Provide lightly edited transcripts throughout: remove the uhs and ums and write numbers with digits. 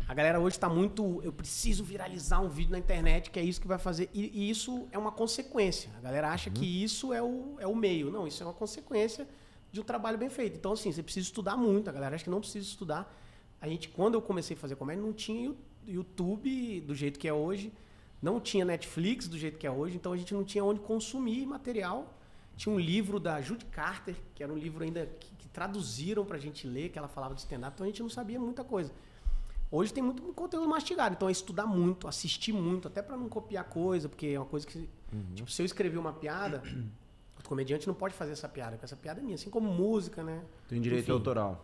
A galera hoje tá muito... Eu preciso viralizar um vídeo na internet, que é isso que vai fazer. E isso é uma consequência. A galera acha que isso é o meio. Não, isso é uma consequência de um trabalho bem feito. Então, assim, você precisa estudar muito. A galera acha que não precisa estudar. Quando eu comecei a fazer comédia, não tinha YouTube do jeito que é hoje. Não tinha Netflix do jeito que é hoje. Então, a gente não tinha onde consumir material. Tinha um livro da Judy Carter, que era um livro ainda que traduziram pra gente ler, que ela falava de stand-up. Então, a gente não sabia muita coisa. Hoje tem muito conteúdo mastigado, então é estudar muito, assistir muito, até pra não copiar coisa, porque é uma coisa que... Tipo, se eu escrever uma piada, o comediante não pode fazer essa piada, porque essa piada é minha, assim como música, né? Tem direito Enfim, autoral.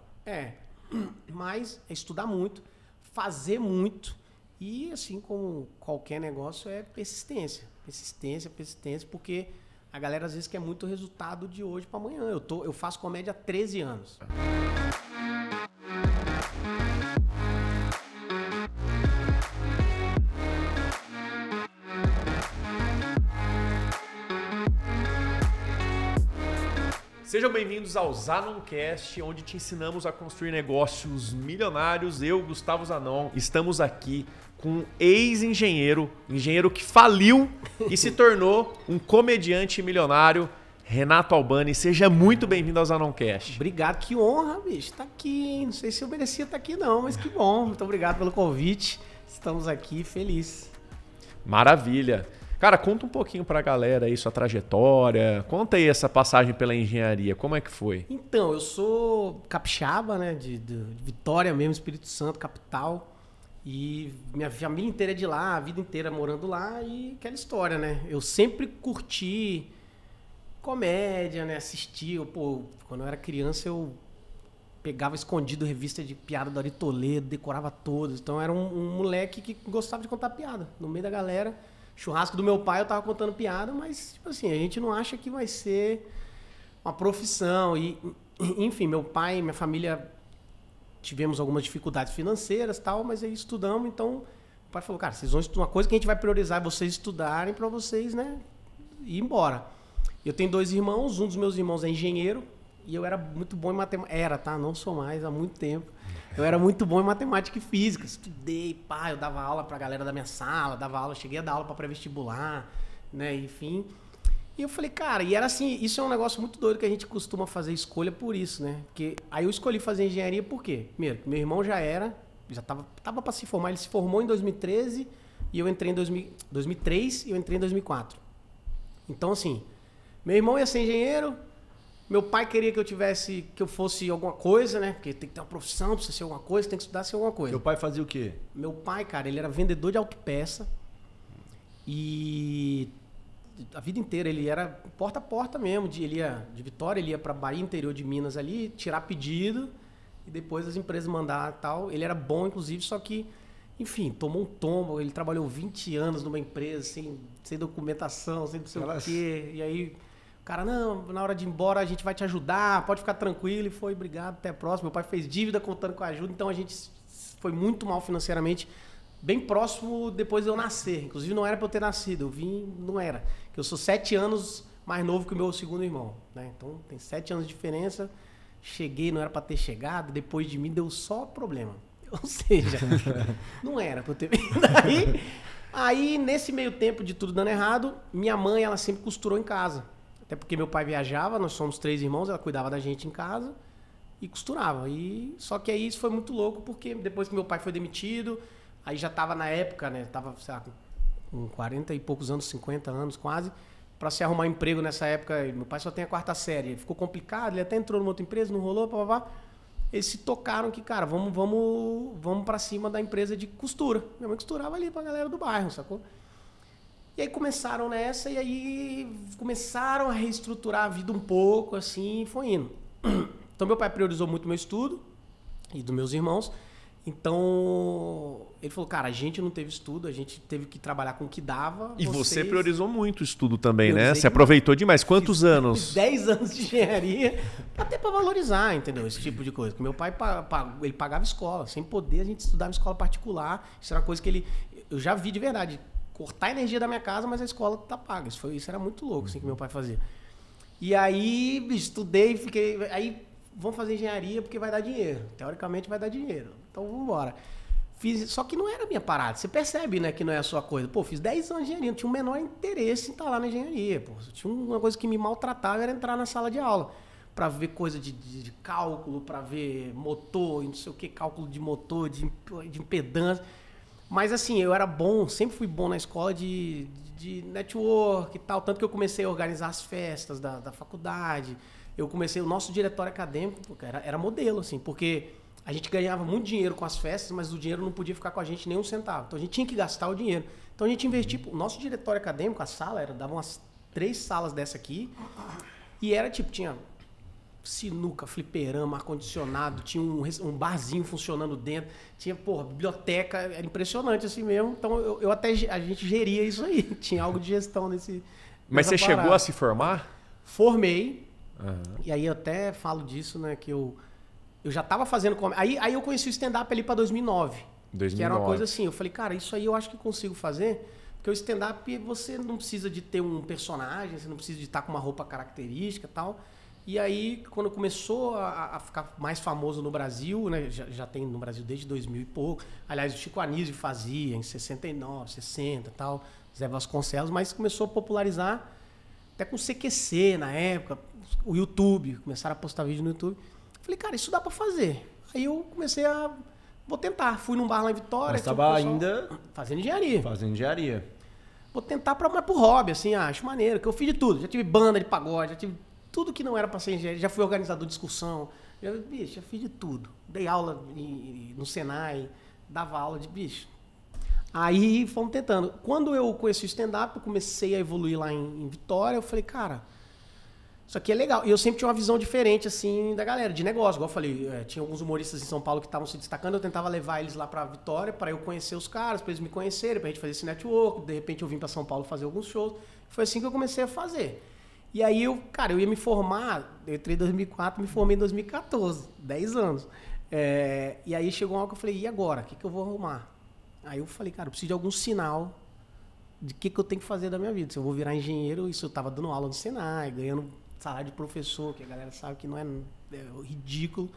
Mas é estudar muito, fazer muito e, assim como qualquer negócio, é persistência. Persistência, porque a galera às vezes quer muito resultado de hoje pra amanhã. Eu faço comédia há 13 anos. Sejam bem-vindos ao Zanoncast, onde te ensinamos a construir negócios milionários. Eu, Gustavo Zanon, estamos aqui com um ex-engenheiro, engenheiro que faliu e se tornou um comediante milionário, Renato Albani. Seja muito bem-vindo ao Zanoncast. Obrigado, que honra, bicho, tá aqui. Não sei se eu merecia estar aqui não, mas que bom. Muito obrigado pelo convite. Estamos aqui, feliz. Maravilha. Cara, conta um pouquinho pra galera aí sua trajetória. Conta aí essa passagem pela engenharia, como é que foi? Então, eu sou capixaba, né, de Vitória mesmo, Espírito Santo, capital. E minha família inteira é de lá, a vida inteira morando lá e aquela história, né? Eu sempre curti comédia, né, assistia. Quando eu era criança eu pegava escondido revista de piada do Ari Toledo, decorava todas. Então eu era um moleque que gostava de contar piada no meio da galera. Churrasco do meu pai, eu tava contando piada, mas, tipo assim, a gente não acha que vai ser uma profissão. E, enfim, meu pai e minha família tivemos algumas dificuldades financeiras e tal, mas aí estudamos, então o pai falou, cara, vocês vão estudar, uma coisa que a gente vai priorizar é vocês estudarem para vocês, né, ir embora. Eu tenho 2 irmãos, um dos meus irmãos é engenheiro, e eu era muito bom em matemática. Era, tá? Não sou mais, há muito tempo. Eu era muito bom em matemática e física. Estudei, pá, eu dava aula pra galera da minha sala, cheguei a dar aula pra pré-vestibular, né, enfim. E eu falei, cara, e era assim, isso é um negócio muito doido que a gente costuma fazer escolha por isso, né? Porque aí eu escolhi fazer engenharia por quê? Primeiro, meu irmão já tava pra se formar, ele se formou em 2013 e eu entrei em 2003 e eu entrei em 2004. Então, assim, meu irmão ia ser engenheiro. Meu pai queria que eu fosse alguma coisa, né? Porque tem que ter uma profissão, precisa ser alguma coisa, tem que estudar ser alguma coisa. Seu pai fazia o quê? Meu pai, cara, ele era vendedor de autopeça e a vida inteira ele era porta a porta mesmo. Ele ia de Vitória, ele ia pra Bahia, interior de Minas ali, tirar pedido e depois as empresas mandar e tal. Ele era bom, inclusive, só que, enfim, tomou um tombo. Ele trabalhou 20 anos numa empresa sem documentação, sem não sei o quê. E aí... Cara, não, na hora de ir embora a gente vai te ajudar, pode ficar tranquilo. E foi, obrigado, até a próxima. Meu pai fez dívida contando com a ajuda, então a gente foi muito mal financeiramente, bem próximo depois de eu nascer. Inclusive não era pra eu ter nascido, não era. Eu sou 7 anos mais novo que o meu segundo irmão, né? Então tem 7 anos de diferença. Cheguei, não era pra ter chegado, depois de mim deu só problema. Ou seja, não era pra eu ter vindo daí. Aí, nesse meio tempo de tudo dando errado, minha mãe, ela sempre costurou em casa. Até porque meu pai viajava, nós somos 3 irmãos, ela cuidava da gente em casa e costurava. Só que aí isso foi muito louco, porque depois que meu pai foi demitido, aí já tava na época, né? Tava, sei lá, com 40 e poucos anos, 50 anos quase, pra se arrumar emprego nessa época. Meu pai só tem a 4ª série, ficou complicado, ele até entrou numa outra empresa, não rolou, papapá. Eles se tocaram que, cara, vamos pra cima da empresa de costura. Minha mãe costurava ali pra galera do bairro, sacou? E aí começaram nessa, e aí começaram a reestruturar a vida um pouco, assim, e foi indo. Então meu pai priorizou muito meu estudo e dos meus irmãos. Então ele falou, cara, a gente não teve estudo, a gente teve que trabalhar com o que dava. E você priorizou muito o estudo também, né? Você aproveitou demais. Quantos anos? 10 anos de engenharia, até pra valorizar, entendeu? Esse tipo de coisa. Porque meu pai ele pagava escola, sem poder a gente estudava em escola particular. Isso era uma coisa que eu já vi de verdade. Cortar a energia da minha casa, mas a escola tá paga. Isso era muito louco, assim, que meu pai fazia. E aí, estudei, fiquei... Aí, vamos fazer engenharia porque vai dar dinheiro. Teoricamente vai dar dinheiro. Então, vamos embora. Fiz, só que não era a minha parada. Você percebe, né, que não é a sua coisa. Pô, fiz 10 anos de engenharia, não tinha o menor interesse em estar lá na engenharia. Pô. Tinha uma coisa que me maltratava, era entrar na sala de aula. Pra ver coisa de cálculo, pra ver motor, não sei o que, cálculo de motor, de impedância. Mas assim, eu era bom, sempre fui bom na escola de network e tal. Tanto que eu comecei a organizar as festas da faculdade. Eu comecei, o nosso diretório acadêmico era modelo, assim, porque a gente ganhava muito dinheiro com as festas, mas o dinheiro não podia ficar com a gente nem um centavo. Então a gente tinha que gastar o dinheiro. Então a gente investia, o nosso diretório acadêmico, a sala, dava umas 3 salas dessa aqui. E era tipo, tinha sinuca, fliperama, ar-condicionado, tinha um barzinho funcionando dentro, tinha, biblioteca, era impressionante assim mesmo. Então a gente geria isso aí, tinha algo de gestão nesse. Mas você chegou a se formar? Formei, e aí eu até falo disso, né, que eu já estava fazendo. Aí eu conheci o stand-up ali para 2009, que era uma coisa assim, eu falei, cara, isso aí eu acho que consigo fazer, porque o stand-up você não precisa de ter um personagem, você não precisa de estar com uma roupa característica e tal. E aí, quando começou a ficar mais famoso no Brasil, né, já tem no Brasil desde 2000 e pouco, aliás, o Chico Anísio fazia em 69, 60 e tal, Zé Vasconcelos, mas começou a popularizar até com o CQC na época, o YouTube, começaram a postar vídeo no YouTube. Falei, cara, isso dá pra fazer. Aí eu comecei vou tentar, fui num bar lá em Vitória. Mas estava ainda fazendo engenharia. Fazendo engenharia. Vou tentar mas pro hobby, assim, acho maneiro, que eu fiz de tudo, já tive banda de pagode, já tive tudo que não era para ser engenheiro, já fui organizador de discussão, já fiz de tudo. Dei aula no Senai, dava aula de bicho. Aí fomos tentando. Quando eu conheci o stand-up, eu comecei a evoluir lá em Vitória, eu falei, cara, isso aqui é legal. E eu sempre tinha uma visão diferente, assim, da galera, de negócio. Igual eu falei, tinha alguns humoristas em São Paulo que estavam se destacando, eu tentava levar eles lá para Vitória, para eu conhecer os caras, para eles me conhecerem, para a gente fazer esse network. De repente eu vim para São Paulo fazer alguns shows. Foi assim que eu comecei a fazer. E aí eu ia me formar, eu entrei em 2004, me formei em 2014, 10 anos. E aí chegou uma hora que eu falei, e agora? O que eu vou arrumar? Aí eu falei, cara, eu preciso de algum sinal de que eu tenho que fazer da minha vida. Se eu vou virar engenheiro, isso eu estava dando aula no Senai, ganhando salário de professor, que a galera sabe que não é ridículo.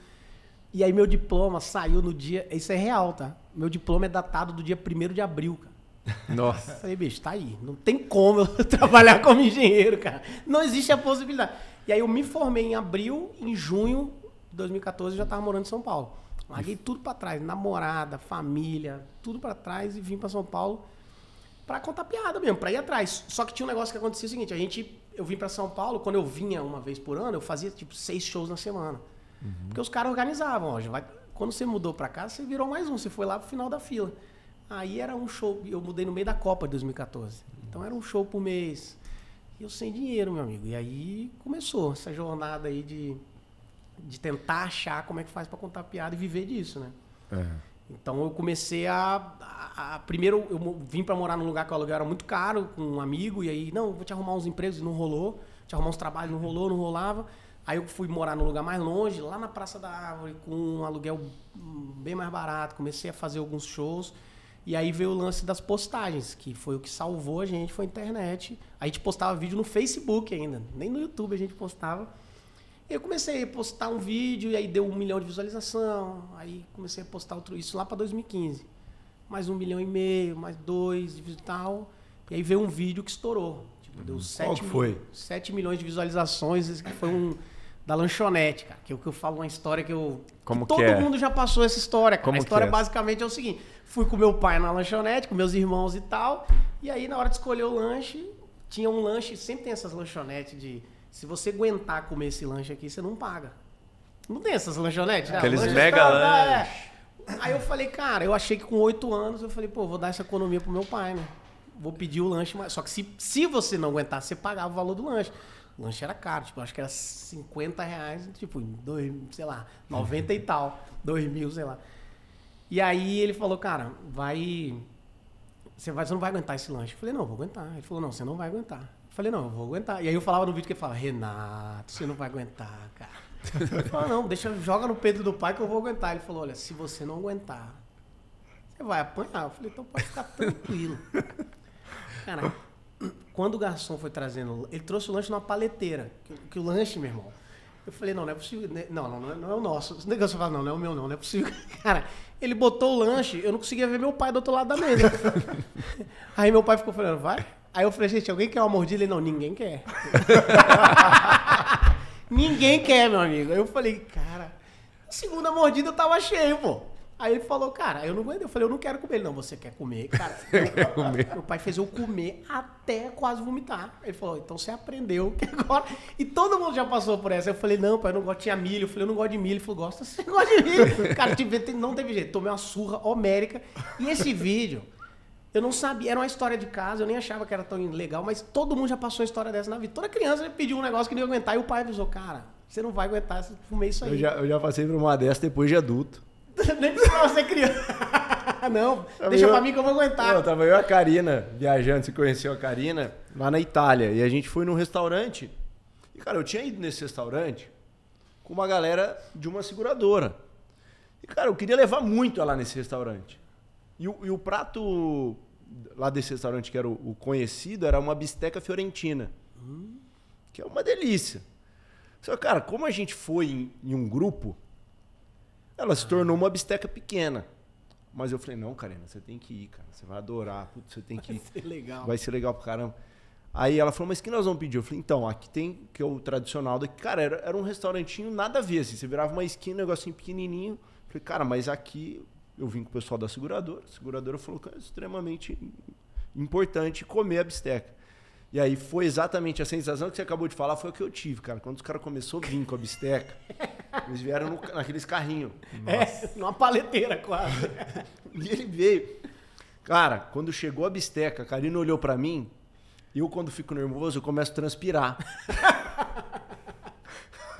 E aí meu diploma saiu no dia, isso é real, tá? Meu diploma é datado do dia 1º de abril, cara. Nossa. Falei, bicho, tá aí. Não tem como eu trabalhar como engenheiro, cara. Não existe a possibilidade. E aí eu me formei em abril, em junho de 2014 eu já tava morando em São Paulo. Larguei tudo pra trás, namorada, família, tudo pra trás e vim pra São Paulo pra contar piada mesmo, pra ir atrás. Só que tinha um negócio que acontecia o seguinte, eu vim pra São Paulo, quando eu vinha uma vez por ano, eu fazia tipo 6 shows na semana. Porque os caras organizavam, quando você mudou pra cá, você virou mais um, você foi lá pro final da fila. Aí era um show, eu mudei no meio da Copa de 2014. Então era um show por mês. E eu sem dinheiro, meu amigo. E aí começou essa jornada aí de tentar achar como é que faz pra contar piada e viver disso, né? Então eu comecei primeiro eu vim pra morar num lugar que o aluguel era muito caro, com um amigo, e aí, não, vou te arrumar uns empregos, e não rolou. Te arrumar uns trabalhos, não rolava. Aí eu fui morar num lugar mais longe, lá na Praça da Árvore, com um aluguel bem mais barato. Comecei a fazer alguns shows. E aí veio o lance das postagens, que foi o que salvou a gente, foi a internet. A gente postava vídeo no Facebook ainda, nem no YouTube a gente postava. Eu comecei a postar um vídeo e aí deu 1 milhão de visualização. Aí comecei a postar isso lá para 2015. Mais 1,5 milhão, mais 2 e tal. E aí veio um vídeo que estourou. Tipo, deu 7 milhões de visualizações, que foi da lanchonete, cara. Que eu falo uma história que todo mundo já passou essa história, cara. A história basicamente é o seguinte: fui com meu pai na lanchonete, com meus irmãos e tal. E aí, na hora de escolher o lanche, tinha um lanche, sempre tem essas lanchonetes de... Se você aguentar comer esse lanche aqui, você não paga. Não tem essas lanchonetes? Aqueles mega lanches. Aí eu falei, cara, eu achei que com 8 anos, eu falei, vou dar essa economia pro meu pai, né? Vou pedir o lanche, só que se você não aguentar, você pagava o valor do lanche. O lanche era caro, tipo, acho que era R$50, tipo, 90 e tal, 2.000, sei lá. E aí ele falou, cara, você não vai aguentar esse lanche. Eu falei, não, eu vou aguentar. Ele falou, não, você não vai aguentar. Eu falei, não, eu vou aguentar. E aí eu falava no vídeo que ele falava, Renato, você não vai aguentar, cara. Eu falei, não, joga no peito do pai que eu vou aguentar. Ele falou, olha, se você não aguentar, você vai apanhar. Eu falei, então pode ficar tranquilo. Cara, quando o garçom foi trazendo, ele trouxe o lanche numa paleteira. Que o lanche, meu irmão, Eu falei, não é possível. Não é o nosso. Esse negócio eu falo, não é o meu não é possível. Cara, ele botou o lanche, eu não conseguia ver meu pai do outro lado da mesa. Aí meu pai ficou falando, vai? Aí eu falei, gente, alguém quer uma mordida? Ele, não, ninguém quer. Ninguém quer, meu amigo. Aí eu falei, cara, a segunda mordida eu tava cheio, pô. Aí ele falou, cara, eu não aguento. Eu falei, eu não quero comer. Ele, não, você quer comer? Cara, meu pai fez eu comer até quase vomitar. Ele falou, então você aprendeu que agora... E todo mundo já passou por essa. Eu falei, não, pai, eu não gosto, tinha milho. Eu falei, eu não gosto de milho. Ele falou, gosta, você gosta de milho. Cara, não teve jeito. Tomei uma surra homérica. E esse vídeo, eu não sabia, era uma história de casa, eu nem achava que era tão legal, mas todo mundo já passou uma história dessa na vida. Toda criança pediu um negócio que não ia aguentar e o pai avisou, cara, você não vai aguentar, você comer isso aí. Eu já passei por uma dessa depois de adulto. Nem precisava ser criança. Não, deixa pra mim que eu vou aguentar. Não, tava eu e a Karina viajando, você conheceu a Karina, lá na Itália. E a gente foi num restaurante. E, cara, eu tinha ido nesse restaurante com uma galera de uma seguradora. E, cara, eu queria levar muito ela nesse restaurante. E o prato lá desse restaurante, que era o conhecido, era uma bisteca fiorentina. Que é uma delícia. Só que, cara, como a gente foi em um grupo, ela se tornou uma bisteca pequena. Mas eu falei, não, Karina, você tem que ir, cara. Você vai adorar. Putz, você tem que ir. Vai ser legal. Vai ser legal pra caramba. Aí ela falou, mas o que nós vamos pedir? Eu falei, então, aqui tem, que é o tradicional daqui. Cara, era um restaurantinho nada a ver, assim. Você virava uma esquina, um negocinho pequenininho. Eu falei, cara, mas aqui eu vim com o pessoal da seguradora. A seguradora falou que é extremamente importante comer a bisteca. E aí foi exatamente a sensação que você acabou de falar, foi o que eu tive, cara. Quando os caras começaram a vir com a bisteca, eles vieram naqueles carrinhos. Numa paleteira quase. E ele veio. Cara, quando chegou a bisteca, a Karina olhou pra mim, e eu quando fico nervoso, eu começo a transpirar.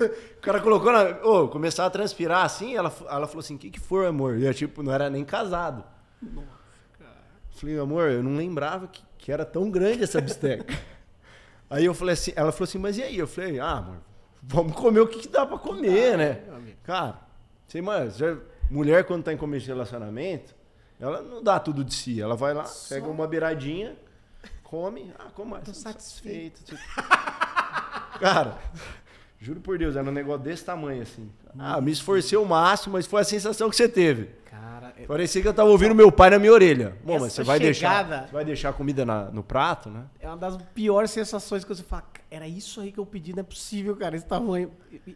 O cara colocou começava a transpirar assim, ela falou assim, o que foi, amor? E eu, tipo, não era nem casado. Nossa, cara. Falei, amor, eu não lembrava que era tão grande essa bisteca. Aí eu falei assim, ela falou assim, mas e aí? Eu falei, amor, vamos comer o que dá pra comer, né? Cara, você, mulher quando tá em começo de relacionamento, ela não dá tudo de si. Ela vai lá, pega uma beiradinha, come, como mais? Tô satisfeito. Cara, juro por Deus, era um negócio desse tamanho assim. Me esforcei o máximo, mas foi a sensação que você teve. Cara, parecia que eu tava ouvindo meu pai na minha orelha. Bom, mas você vai deixar a comida no prato, né? É uma das piores sensações que você fala, era isso aí que eu pedi, não é possível, cara, esse tamanho.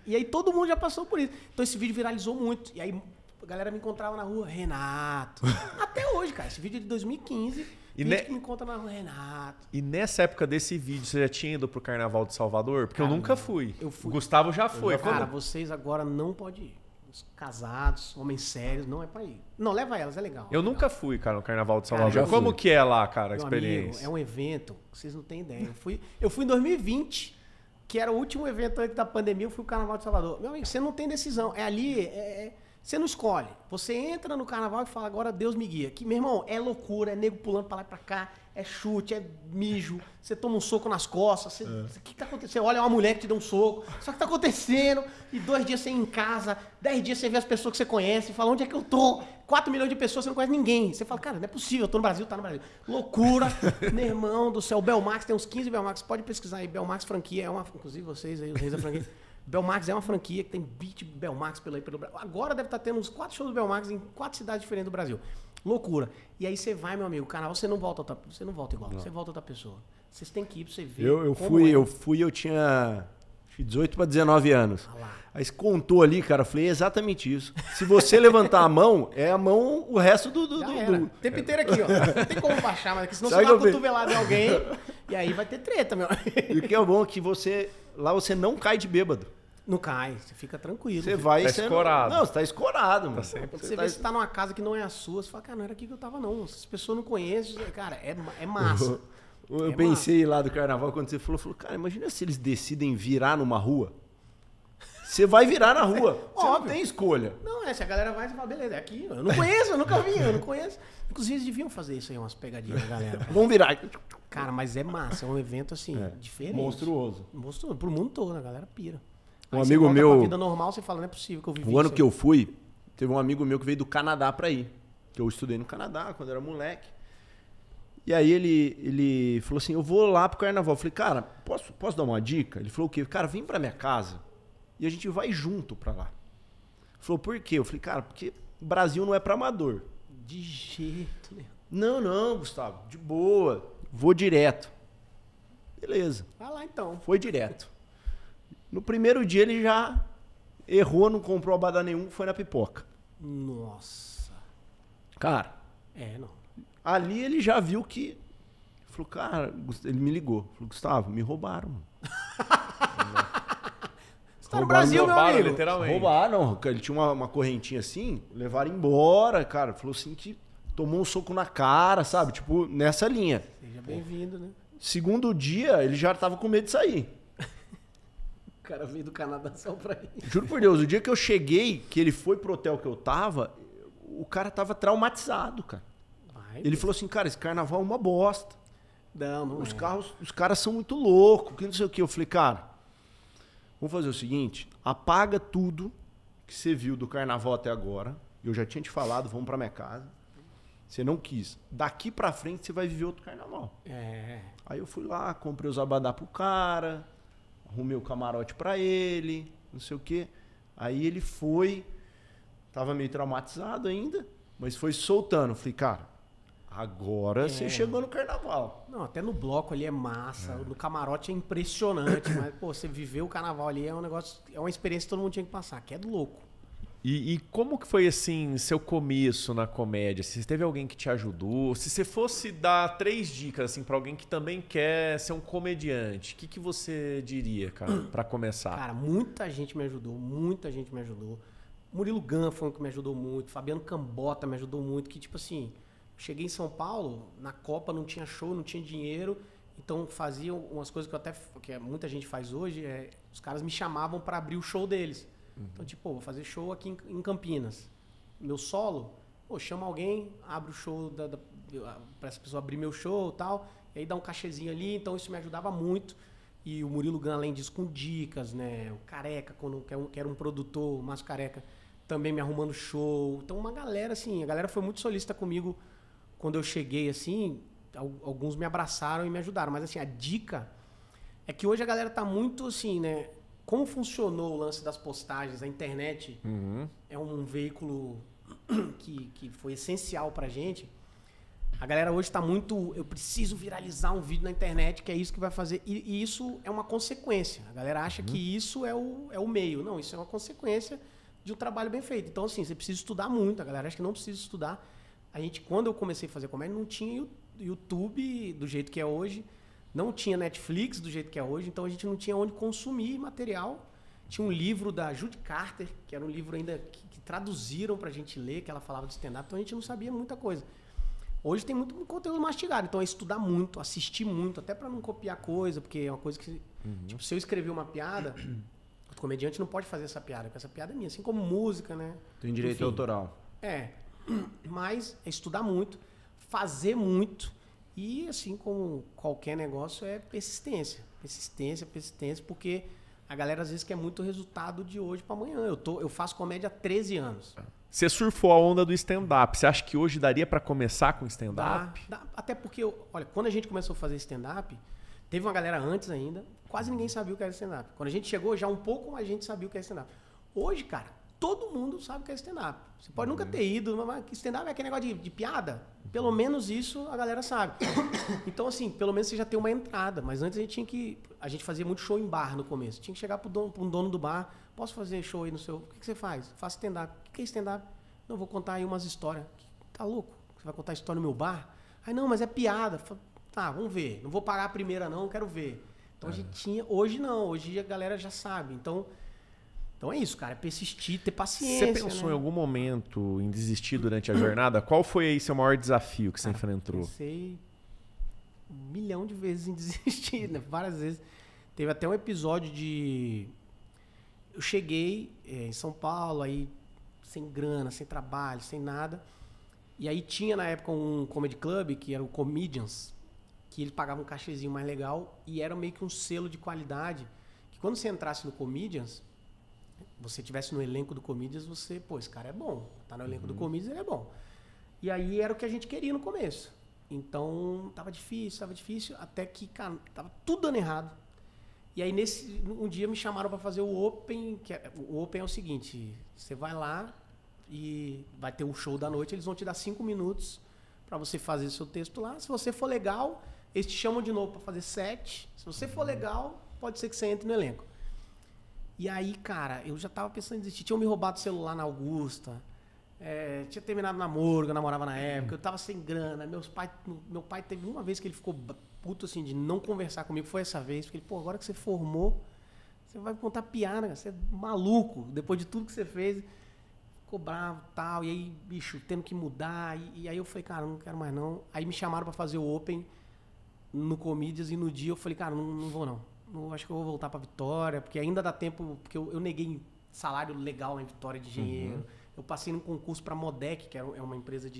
E aí todo mundo já passou por isso. Então esse vídeo viralizou muito. E aí a galera me encontrava na rua, Renato. Até hoje, cara. Esse vídeo é de 2015. Que me encontra na rua, Renato. E nessa época desse vídeo, você já tinha ido pro Carnaval de Salvador? Porque cara, eu nunca fui. Eu fui. O Gustavo já foi. Cara, vocês agora não podem ir. Os casados, homens sérios, não é pra ir. Não, leva elas, é legal. Eu legal. nunca fui, cara, no Carnaval de Salvador. Cara, como que é lá, cara, a Meu experiência? Amigo, é um evento que vocês não têm ideia. Eu fui em 2020, que era o último evento antes da pandemia, eu fui pro Carnaval de Salvador. Meu amigo, você não tem decisão. É ali, você não escolhe. Você entra no carnaval e fala, agora Deus me guia. Que, meu irmão, é loucura, é nego pulando pra lá e pra cá, é chute, é mijo, você toma um soco nas costas. O que tá acontecendo? Você olha uma mulher que te dá um soco. Só que tá acontecendo. E 2 dias você ir em casa, 10 dias você vê as pessoas que você conhece e fala, onde é que eu tô? 4 milhões de pessoas, você não conhece ninguém. Você fala, cara, não é possível, eu tô no Brasil, tá no Brasil. Loucura. Meu irmão do céu, Belmax, tem uns 15 Belmax, pode pesquisar aí. Belmax franquia, inclusive vocês aí, os reis da franquia. Belmax é uma franquia que tem beat Belmax pelo Brasil. Agora deve estar tendo uns 4 shows do Belmax em 4 cidades diferentes do Brasil. Loucura. E aí você vai, meu amigo, o carnaval você não volta igual, você volta outra pessoa. Vocês têm que ir pra você ver. Eu tinha 18 para 19 anos. Aí você contou ali, cara, eu falei exatamente isso. Se você levantar a mão, é a mão o resto do... O tempo inteiro aqui, ó. Não tem como baixar, mas senão você dá uma cotovelada em alguém e aí vai ter treta, meu. E o que é bom é que lá você não cai de bêbado. Não cai, você fica tranquilo. Você vai... Tá escorado. Não, você tá escorado, mano. Quando você vê que você tá numa casa que não é a sua, você fala, cara, não era aqui que eu tava, não. Essas pessoas não conhecem, cara, é massa. Eu pensei lá do carnaval, quando você falou, cara, imagina se eles decidem virar numa rua. Você vai virar na rua. Você não tem escolha. Não, se a galera vai, você fala, beleza, é aqui. Eu não conheço, eu nunca vi, eu não conheço. Inclusive, eles deviam fazer isso aí, umas pegadinhas, galera. Vamos virar. Cara, mas é massa, é um evento assim, diferente. Monstruoso. Monstruoso, pro mundo todo, a galera pira. Um amigo meu... Pra vida normal, você fala, não é possível que eu vivi isso. O ano que eu fui, teve um amigo meu que veio do Canadá pra ir. Que eu estudei no Canadá, quando era moleque. E aí ele falou assim, eu vou lá pro carnaval. Eu falei, cara, posso dar uma dica? Ele falou o quê? Cara, vem pra minha casa e a gente vai junto pra lá. Falou, por quê? Eu falei, cara, porque o Brasil não é pra amador. De jeito nenhum. Não, Gustavo, de boa, vou direto. Beleza, Vai lá então. foi direto. No primeiro dia ele já errou, não comprou abadá nenhum, foi na pipoca. Nossa. Cara, Não. ali ele já viu que... Falou, cara, ele me ligou. Falou, Gustavo, me roubaram, mano. Você tá no Brasil, meu amigo. literalmente. Roubaram. Ele tinha uma correntinha assim, levaram embora, cara. Falou assim que tomou um soco na cara, sabe? Tipo, nessa linha. Seja bem-vindo, né? Segundo dia, ele já tava com medo de sair. O cara veio do Canadá só pra ir. Juro por Deus, o dia que eu cheguei, que ele foi pro hotel que eu tava, o cara tava traumatizado, cara. Ele falou assim, cara, esse carnaval é uma bosta. Não Os caras são muito loucos, que não sei o que. Eu falei, cara, vamos fazer o seguinte, apaga tudo que você viu do carnaval até agora. Eu já tinha te falado, vamos pra minha casa. Você não quis. Daqui pra frente você vai viver outro carnaval. Aí eu fui lá, comprei os abadá pro cara, arrumei o camarote pra ele, não sei o que. Aí ele foi, tava meio traumatizado ainda, mas foi soltando. Falei, cara, agora você chegou no carnaval. Não, até no bloco ali é massa, no camarote é impressionante, mas, pô, você viveu o carnaval ali é um negócio, é uma experiência que todo mundo tinha que passar, que é do louco. E como que foi, assim, seu começo na comédia? Se teve alguém que te ajudou? Se você fosse dar 3 dicas, assim, pra alguém que também quer ser um comediante, o que você diria, cara, pra começar? Cara, muita gente me ajudou, muita gente me ajudou. Murilo Gun foi um que me ajudou muito, Fabiano Cambota me ajudou muito, que tipo assim, cheguei em São Paulo, na Copa não tinha show, não tinha dinheiro, então fazia umas coisas que muita gente faz hoje, os caras me chamavam pra abrir o show deles. Então, tipo, vou fazer show aqui em Campinas. Meu solo, chama alguém, abre o show pra essa pessoa abrir meu show e tal, e aí dá um cachezinho ali, então isso me ajudava muito. E o Murilo Gun, além disso, com dicas, né? O Careca, que era um produtor, o Márcio Careca, também me arrumando show. Então, uma galera, assim, a galera foi muito solícita comigo quando eu cheguei, assim, alguns me abraçaram e me ajudaram. Mas, assim, a dica é que hoje a galera tá muito, assim, né? Como funcionou o lance das postagens, a internet é um veículo que foi essencial pra gente. A galera hoje tá muito... Eu preciso viralizar um vídeo na internet, que é isso que vai fazer... E isso é uma consequência. A galera acha que isso é o meio. Não, isso é uma consequência de um trabalho bem feito. Então, assim, você precisa estudar muito. A galera acha que não precisa estudar. Quando eu comecei a fazer comédia, não tinha YouTube do jeito que é hoje. Não tinha Netflix do jeito que é hoje, então a gente não tinha onde consumir material. Tinha um livro da Judy Carter, que era um livro ainda que traduziram pra gente ler, que ela falava de stand-up, então a gente não sabia muita coisa. Hoje tem muito conteúdo mastigado, então é estudar muito, assistir muito, até pra não copiar coisa, porque é uma coisa que... Tipo, se eu escrever uma piada, o comediante não pode fazer essa piada, porque essa piada é minha, assim como música, né? Tem direito autoral. Mas é estudar muito, fazer muito. E, assim como qualquer negócio, é persistência. Persistência, porque a galera às vezes quer muito resultado de hoje para amanhã. Eu faço comédia há 13 anos. Você surfou a onda do stand-up. Você acha que hoje daria para começar com stand-up? Dá. Até porque, olha, quando a gente começou a fazer stand-up, teve uma galera antes ainda, quase ninguém sabia o que era stand-up. Quando a gente chegou, já um pouco mais gente sabia o que era stand-up. Hoje, cara, todo mundo sabe o que é stand-up. Você pode nunca ter ido, mas stand-up é aquele negócio de piada. Pelo menos isso a galera sabe. Então, assim, pelo menos você já tem uma entrada. Mas antes a gente fazia muito show em bar no começo. Tinha que chegar para um dono do bar. Posso fazer show aí no seu... O que você faz? Faço stand-up. O que é stand-up? Não, vou contar aí umas histórias. Tá louco? Você vai contar história no meu bar? Aí, não, mas é piada. Tá, vamos ver. Não vou pagar a primeira não, quero ver. Então, a gente tinha... Hoje não. Hoje a galera já sabe. Então é isso, cara. É persistir, ter paciência. Você pensou em algum momento em desistir durante a jornada? Qual foi aí seu maior desafio que você enfrentou? Pensei 1 milhão de vezes em desistir, né? Várias vezes. Teve até um episódio de... Eu cheguei em São Paulo, aí sem grana, sem trabalho, sem nada. E aí tinha na época um comedy club, que era o Comedians, que ele pagava um cachezinho mais legal e era meio que um selo de qualidade. Que quando você entrasse no Comedians... você estivesse no elenco do Comedians, você... Pô, esse cara é bom. Tá no elenco do Comedians, ele é bom. E aí era o que a gente queria no começo. Então, tava difícil, até que, cara, tava tudo dando errado. E aí, um dia me chamaram para fazer o Open, o Open é o seguinte, você vai lá e vai ter um show da noite, eles vão te dar 5 minutos para você fazer seu texto lá. Se você for legal, eles te chamam de novo para fazer 7. Se você for legal, pode ser que você entre no elenco. E aí, cara, eu já tava pensando em desistir. Tinham me roubado o celular na Augusta, tinha terminado namoro, eu namorava na época, eu tava sem grana. Meu pai teve uma vez que ele ficou puto assim de não conversar comigo, foi essa vez, porque ele, pô, agora que você formou, você vai contar piada, cara, você é maluco, depois de tudo que você fez, ficou bravo e tal, e aí, bicho, tendo que mudar, e aí eu falei, cara, não quero mais não. Aí me chamaram pra fazer o Open no Comedians e no dia eu falei, cara, não vou não, acho que eu vou voltar pra Vitória, porque ainda dá tempo, porque eu neguei salário legal em Vitória de engenheiro, eu passei num concurso pra Modec, que é uma empresa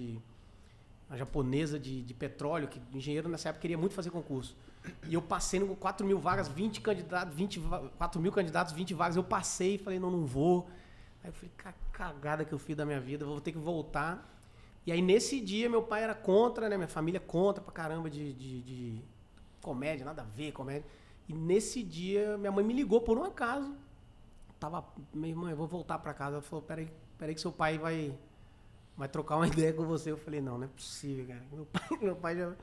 uma japonesa de petróleo, que engenheiro nessa época queria muito fazer concurso. E eu passei com 4 mil vagas, 20 candidatos, 4 mil candidatos, 20 vagas. Eu passei e falei, não vou. Aí eu falei, cagada que eu fiz da minha vida, vou ter que voltar. E aí nesse dia meu pai era contra, né? Minha família contra pra caramba de comédia, nada a ver, comédia. E nesse dia minha mãe me ligou por um acaso. Minha irmã, eu vou voltar pra casa. Ela falou, peraí que seu pai vai trocar uma ideia com você. Eu falei, não é possível, cara. Meu pai já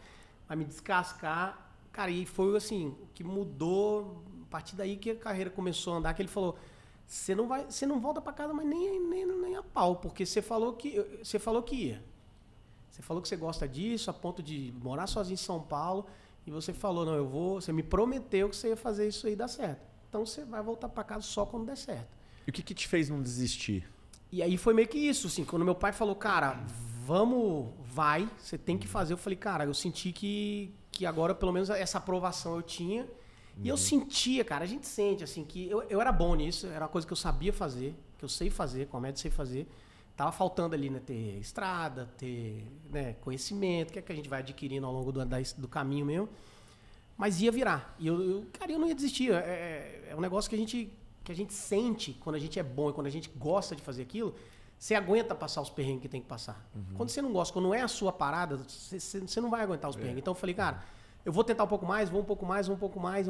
vai me descascar. Cara, e foi assim, o que mudou, a partir daí que a carreira começou a andar, que ele falou, você não volta pra casa, mas nem a pau, porque você falou que ia. Você falou que você gosta disso, a ponto de morar sozinho em São Paulo, e você falou, não, você me prometeu que você ia fazer isso aí dar certo. Então você vai voltar pra casa só quando der certo. E o que te fez não desistir? E aí foi meio que isso, assim, quando meu pai falou, cara, vai, você tem que fazer. Eu falei, cara, eu senti que agora pelo menos essa aprovação eu tinha. E eu sentia, cara, a gente sente, assim, que eu era bom nisso, era uma coisa que eu sabia fazer, que eu sei fazer, comédia sei fazer. Tava faltando ali, né, ter estrada, ter, né, conhecimento, que é que a gente vai adquirindo ao longo do caminho mesmo. Mas ia virar. E cara, eu não ia desistir. É um negócio que a gente sente quando a gente é bom e quando a gente gosta de fazer aquilo, você aguenta passar os perrengues que tem que passar. Quando você não gosta, quando não é a sua parada, você não vai aguentar os perrengues. Então eu falei, cara, eu vou tentar um pouco mais, vou um pouco mais, um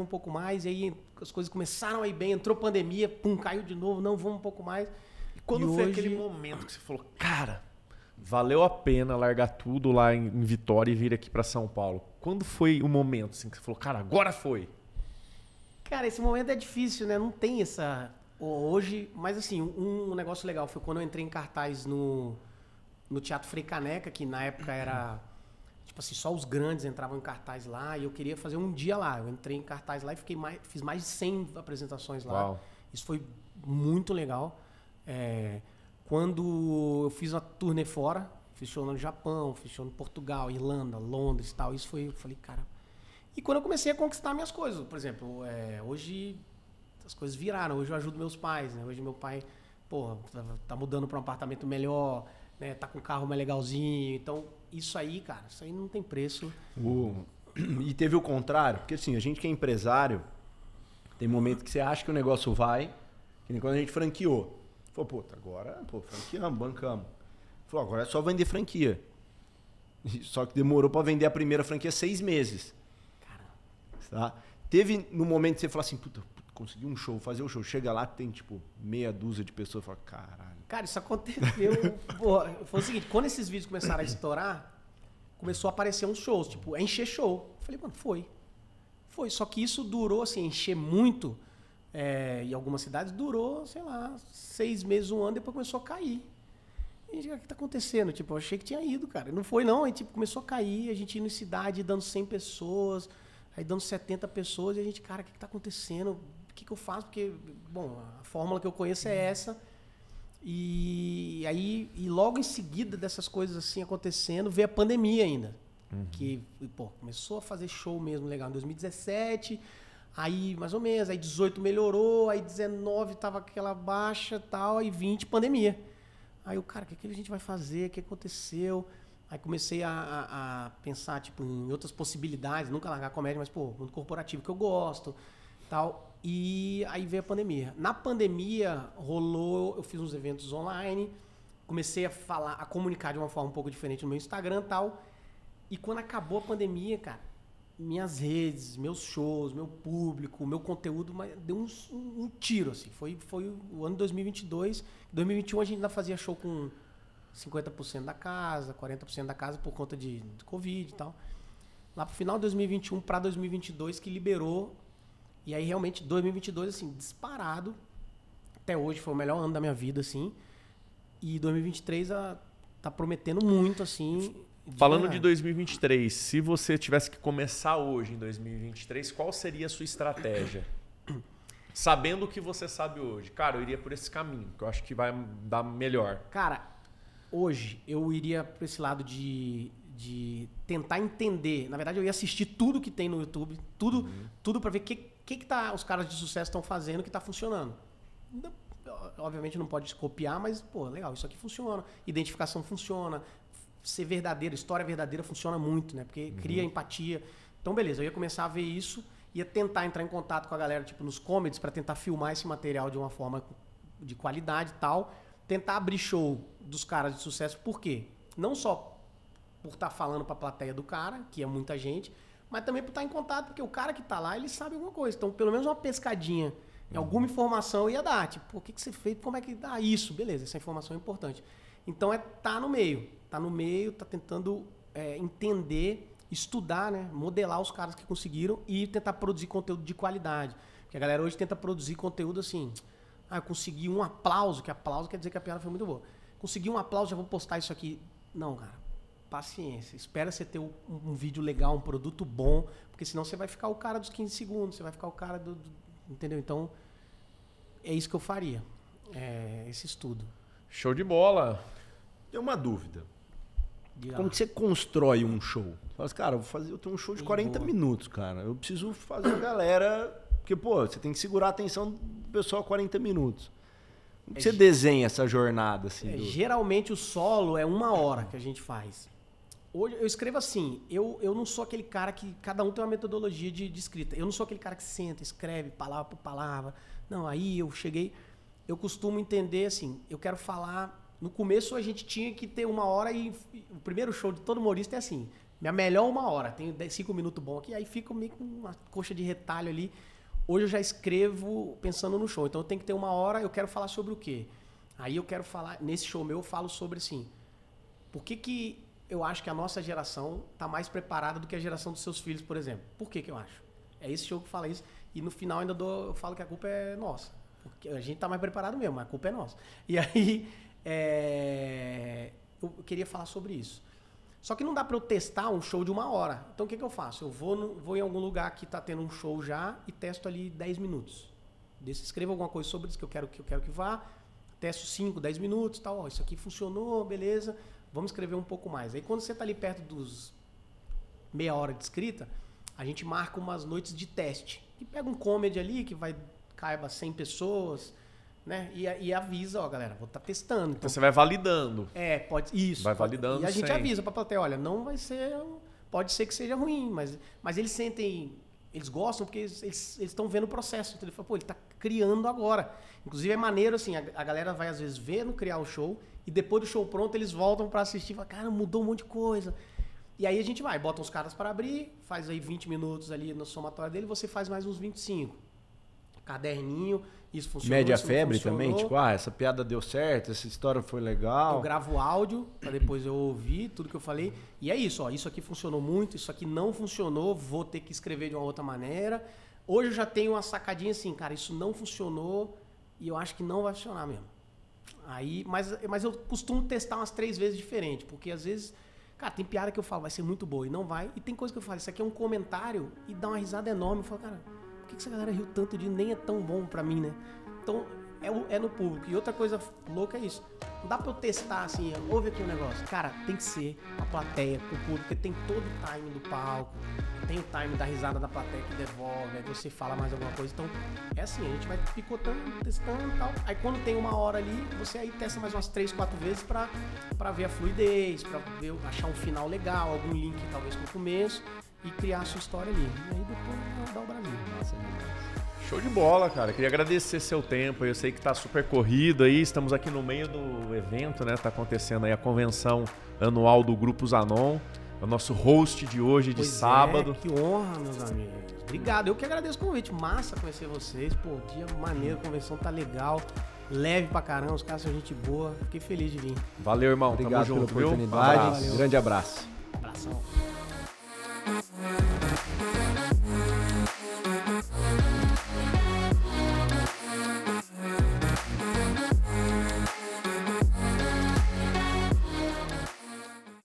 pouco mais. E aí as coisas começaram a ir bem, entrou pandemia, pum, caiu de novo, não, vamos um pouco mais. E quando foi aquele momento que você falou, cara, valeu a pena largar tudo lá em Vitória e vir aqui pra São Paulo? Quando foi o momento assim, que você falou, cara, agora foi? Cara, esse momento é difícil, né? Não tem essa... Hoje... Mas assim, um negócio legal foi quando eu entrei em cartaz no Teatro Frei Caneca, que na época era... Tipo assim, só os grandes entravam em cartaz lá e eu queria fazer um dia lá. Eu entrei em cartaz lá e fiz mais de 100 apresentações lá. Uau. Isso foi muito legal. Quando eu fiz uma turnê fora, fiz show no Japão, fiz show em Portugal, Irlanda, Londres e tal. Isso foi... Eu falei, cara... E quando eu comecei a conquistar minhas coisas, por exemplo, hoje as coisas viraram, hoje eu ajudo meus pais, né? Hoje meu pai, porra, tá mudando para um apartamento melhor, né? Tá com um carro mais legalzinho, então isso aí, cara, isso aí não tem preço. E teve o contrário, porque assim, a gente que é empresário, tem momento que você acha que o negócio vai, que nem quando a gente franqueou. Falou, puta, agora, franqueamos, bancamos. Falou, agora é só vender franquia. Só que demorou para vender a primeira franquia 6 meses. Tá? Teve no momento que você fala assim, puta, consegui um show, fazer o show. Chega lá, tem tipo meia dúzia de pessoas. Fala, caralho. Cara, isso aconteceu. Porra, foi o seguinte, quando esses vídeos começaram a estourar, começou a aparecer uns shows, tipo, a encher show. Eu falei, mano, foi. Só que isso durou, assim, encher muito. Em algumas cidades durou, sei lá, 6 meses, 1 ano, depois começou a cair. E a gente, o que tá acontecendo? Tipo, eu achei que tinha ido, cara. Não foi, não. Aí, tipo, começou a cair, a gente indo em cidade, dando 100 pessoas... Aí dando 70 pessoas e a gente, cara, o que está acontecendo? O que eu faço? Porque, bom, a fórmula que eu conheço é essa. E aí, logo em seguida dessas coisas assim acontecendo, veio a pandemia ainda. Que, pô, começou a fazer show mesmo legal em 2017, aí mais ou menos, aí 18 melhorou, aí 19 tava aquela baixa e tal, aí 20 pandemia. Aí o cara, o que a gente vai fazer? O que aconteceu? Aí comecei a pensar tipo, em outras possibilidades, nunca largar a comédia, mas pô, mundo corporativo que eu gosto, tal. E aí veio a pandemia. Na pandemia rolou, eu fiz uns eventos online, comecei a comunicar de uma forma um pouco diferente no meu Instagram, tal. E quando acabou a pandemia, cara, minhas redes, meus shows, meu público, meu conteúdo, mas deu um tiro, assim. Foi o ano de 2022. Em 2021 a gente ainda fazia show com 50% da casa, 40% da casa por conta de Covid e tal. Lá pro final de 2021 para 2022 que liberou. E aí realmente 2022, assim, disparado. Até hoje foi o melhor ano da minha vida, assim. E 2023 tá prometendo muito, assim. Falando de 2023, se você tivesse que começar hoje, em 2023, qual seria a sua estratégia? Sabendo o que você sabe hoje. Cara, eu iria por esse caminho, que eu acho que vai dar melhor. Cara, hoje eu iria por esse lado de tentar entender. Na verdade, eu ia assistir tudo que tem no YouTube, tudo para ver o que os caras de sucesso estão fazendo que tá funcionando. Obviamente não pode copiar, mas, pô, legal, isso aqui funciona. Identificação funciona. Ser verdadeiro, história verdadeira funciona muito, né? Porque cria empatia. Então, beleza, eu ia começar a ver isso, ia tentar entrar em contato com a galera, tipo, nos comedies, para tentar filmar esse material de uma forma de qualidade e tal. Tentar abrir show dos caras de sucesso. Por quê? Não só por estar falando para a plateia do cara, que é muita gente, mas também por estar em contato, porque o cara que tá lá, ele sabe alguma coisa. Então, pelo menos uma pescadinha em alguma informação eu ia dar. Tipo, o que você fez? Como é que dá isso? Beleza, essa informação é importante. Então, tá no meio. Tá no meio, tá tentando entender, estudar, né? Modelar os caras que conseguiram e tentar produzir conteúdo de qualidade. Porque a galera hoje tenta produzir conteúdo assim. Eu consegui um aplauso, que aplauso quer dizer que a piada foi muito boa. Consegui um aplauso, já vou postar isso aqui. Não, cara. Paciência. Espera você ter um vídeo legal, um produto bom, porque senão você vai ficar o cara dos 15 segundos, você vai ficar o cara do entendeu? Então, é isso que eu faria. Esse estudo. Show de bola. Tem uma dúvida. Como que você constrói um show? Você fala assim, cara, eu tenho um show de 40 minutos, cara. Eu preciso fazer a galera... Porque, pô, você tem que segurar a atenção do pessoal 40 minutos. Como que você desenha essa jornada? Assim, Geralmente o solo é 1 hora que a gente faz. Hoje eu escrevo assim, eu não sou aquele cara que... Cada um tem uma metodologia de escrita. Eu não sou aquele cara que senta, escreve palavra por palavra. Não, aí eu cheguei... Eu costumo entender assim, eu quero falar... No começo a gente tinha que ter 1 hora e o primeiro show de todo humorista é assim. Minha melhor 1 hora. Tenho 5 minutos bom aqui, aí fico meio com uma coxa de retalho ali. Hoje eu já escrevo pensando no show. Então eu tenho que ter 1 hora, eu quero falar sobre o quê? Aí eu quero falar, nesse show meu eu falo sobre assim, por que eu acho que a nossa geração está mais preparada do que a geração dos seus filhos, por exemplo. Por que eu acho? É esse show que fala isso. E no final ainda eu falo que a culpa é nossa. Porque a gente está mais preparado mesmo, mas a culpa é nossa. E aí... eu queria falar sobre isso. Só que não dá para eu testar um show de 1 hora. Então o que eu faço? Eu vou em algum lugar que está tendo um show já e testo ali 10 minutos. Escrevo alguma coisa sobre isso que eu quero que vá. Testo 5, 10 minutos, tal. Isso aqui funcionou, beleza. Vamos escrever um pouco mais. Aí quando você está ali perto dos meia hora de escrita, a gente marca umas noites de teste. E pega um comedy ali que caiba 100 pessoas... Né? E avisa, ó, galera, vou estar testando. Então você vai validando. Pode isso. Vai validando. E a gente avisa pra plateia, olha, não vai ser, pode ser que seja ruim, mas eles sentem, eles gostam porque eles estão vendo o processo. Então ele fala, pô, ele tá criando agora. Inclusive é maneiro assim, a galera vai às vezes vendo criar o show e depois do show pronto eles voltam pra assistir e falam, cara, mudou um monte de coisa. E aí a gente bota os caras para abrir, faz aí 20 minutos ali no somatório dele, você faz mais uns 25. Caderninho, isso funcionou. Média isso febre também, tipo, essa piada deu certo, essa história foi legal. Eu gravo áudio para depois eu ouvir tudo que eu falei. E é isso, ó, isso aqui funcionou muito, isso aqui não funcionou, vou ter que escrever de uma outra maneira. Hoje eu já tenho uma sacadinha assim, cara, isso não funcionou e eu acho que não vai funcionar mesmo. Aí, mas eu costumo testar umas 3 vezes diferente, porque às vezes, cara, tem piada que eu falo, vai ser muito boa e não vai. E tem coisa que eu falo, isso aqui é um comentário e dá uma risada enorme. Eu falo, cara, por que essa galera riu tanto de nem é tão bom pra mim, né? Então, é no público. E outra coisa louca é isso. Não dá pra eu testar assim, ouve aqui um negócio. Cara, tem que ser a plateia, o público, porque tem todo o time do palco, tem o time da risada da plateia que devolve, aí você fala mais alguma coisa. Então, é assim, a gente vai picotando, testando e tal. Aí quando tem 1 hora ali, você aí testa mais umas 3, 4 vezes pra ver a fluidez, pra ver, achar um final legal, algum link talvez com o começo e criar a sua história ali. E aí depois dá o Brasil. Nossa, Show de bola, cara. Queria agradecer seu tempo. Eu sei que tá super corrido aí. Estamos aqui no meio do evento, né? Tá acontecendo aí a convenção anual do Grupo Zanon. É o nosso host de hoje, de sábado. Que honra, meus amigos. Obrigado. Eu que agradeço o convite. Massa conhecer vocês. Pô, dia maneiro, a convenção tá legal. Leve pra caramba, os caras são gente boa. Fiquei feliz de vir. Valeu, irmão. Obrigado Tamo junto, pela oportunidade. Viu? Um abraço. Grande abraço. Abração.